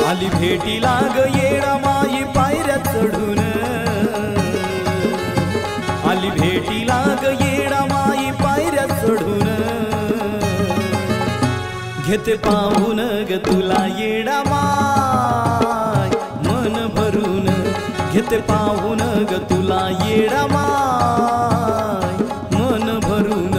आली भेटीला ग येडा माई पायऱ्या चढून, आली भेटीला ग येडा माई पायऱ्या चढून, घेते पाहून ग तुला येडा माय मन भरून, घेते पाहून ग तुला येडा माय मन भरून,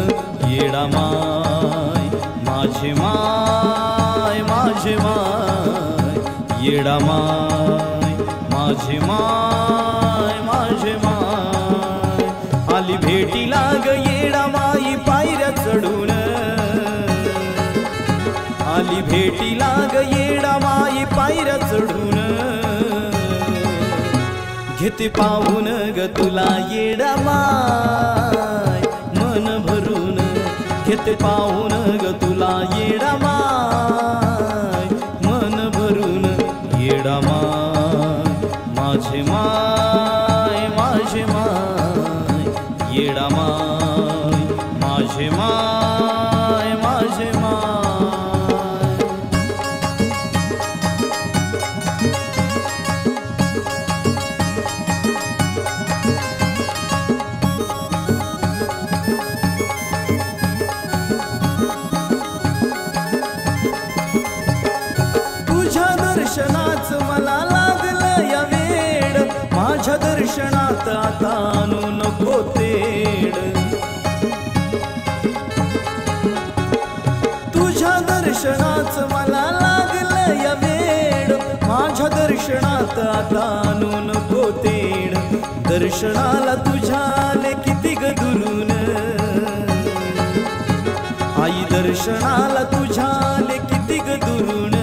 येडा माय माझे माय माझे माय, येडा माय माझे माय माझे माय, आली भेटीला ग येडा माई पायऱ्या चढून, आली भेटीला ग येडा माई पायऱ्या चढून, घेते पाहून ग तुला येडा माय मन भरून, घेते पाहून ग तुला येडा माय मन भरून, येडा माय माझे माय माझे माय, येडा माय माझे माय माझे माय. तुझ्या दर्शनाच मला लागलं या वेड, माझ्या दर्शनात आता आणू नको तेड, तुझ्या दर्शनाच मला लागलं या वेड, माझ्या दर्शनात आता आणू नको तेड, दर्शनाला तुझ्याले किती ग दुरून, आई दर्शनाला तुझ्याले किती ग दुरून,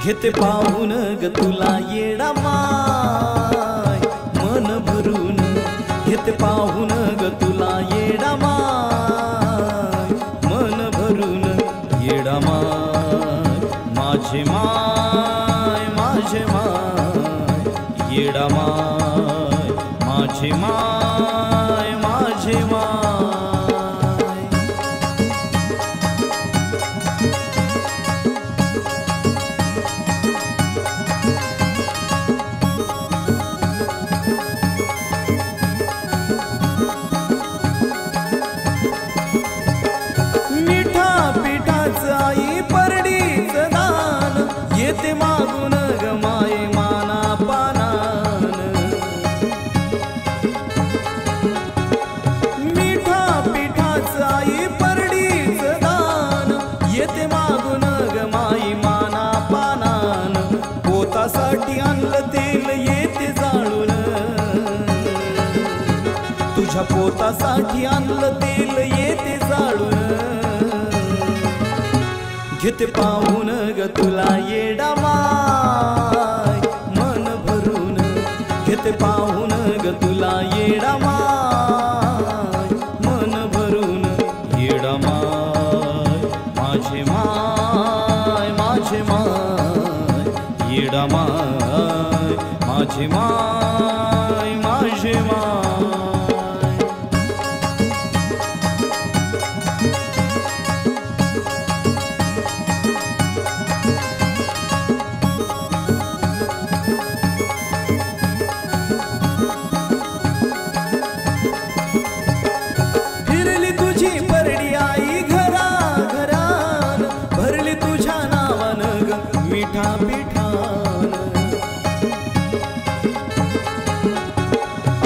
घेते पाहून ग तुला येडा माय मन भरून, घेते पाहून ग तुला येडा माय मन भरून, येडा माय माझे माय माझे माय, येडा माय माझे माय माझे माय. आई परडीच दान, येते मागून ग माये माना पानान, मिठा पिठाच आई परडीच दान, येते मागून ग माई माना पानान, पोतासाठी आणलं तेल येते जाळून, तुझ्या पोतासाठी आणलं तेल येते जाळून, घेते पाहून ग तुला येडा माय मन भरून, घेते पाहून ग तुला येडा माय मन भरून, येडा माय माझे माय माझे माय, येडा माय माझे माय माझे माय. मिठा पिठान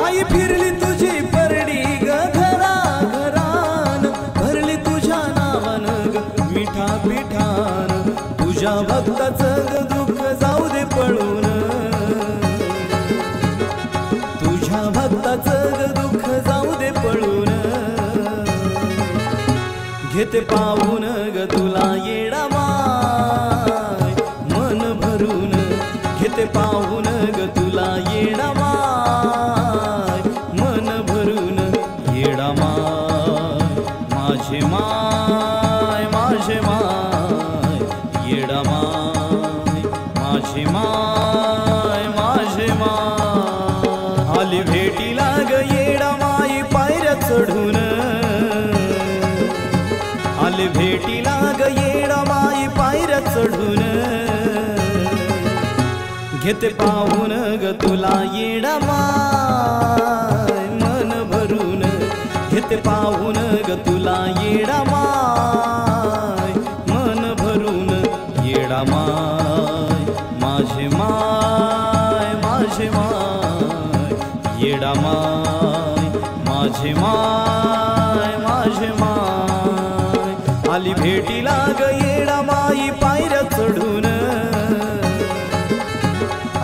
आई फिरली तुझी परडी ग घरा घरान, भरली तुझ्या नावान ग मिठा पिठान, तुझ्या भक्ताचं ग दुःख जाऊ दे पळून, तुझ्या भक्ताचं ग दुःख जाऊ दे पळून, घेते पाहून ग तुला येडा माय मन भरून, घेते पाहून ग तुला येडा माय मन भरून, ग येडा माई पायऱ्या चढून आले भेटीला ग येडा माई पायऱ्या चढून घेते पाहून ग तुला येडा माय मन भरून घेते पाहून ग तुला येडा माय मन भरून येडा माय माझे माय माझे माय येडा माय माझे माय माझे माय आली भेटीला ग येडा माई पायऱ्या चढून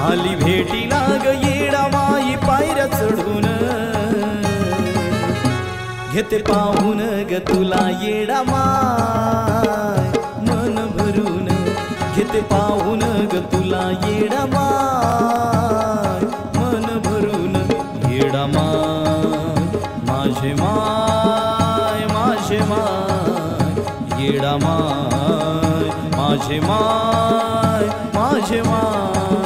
आली भेटीला ग येडा माई पायऱ्या चढून घेते पाहून ग तुला येडा माय मन भरून घेते पाहून ग तुला येडा माय मन भरून येडा माय माझे माय माझे माय येडा माय माझे माय माझे माय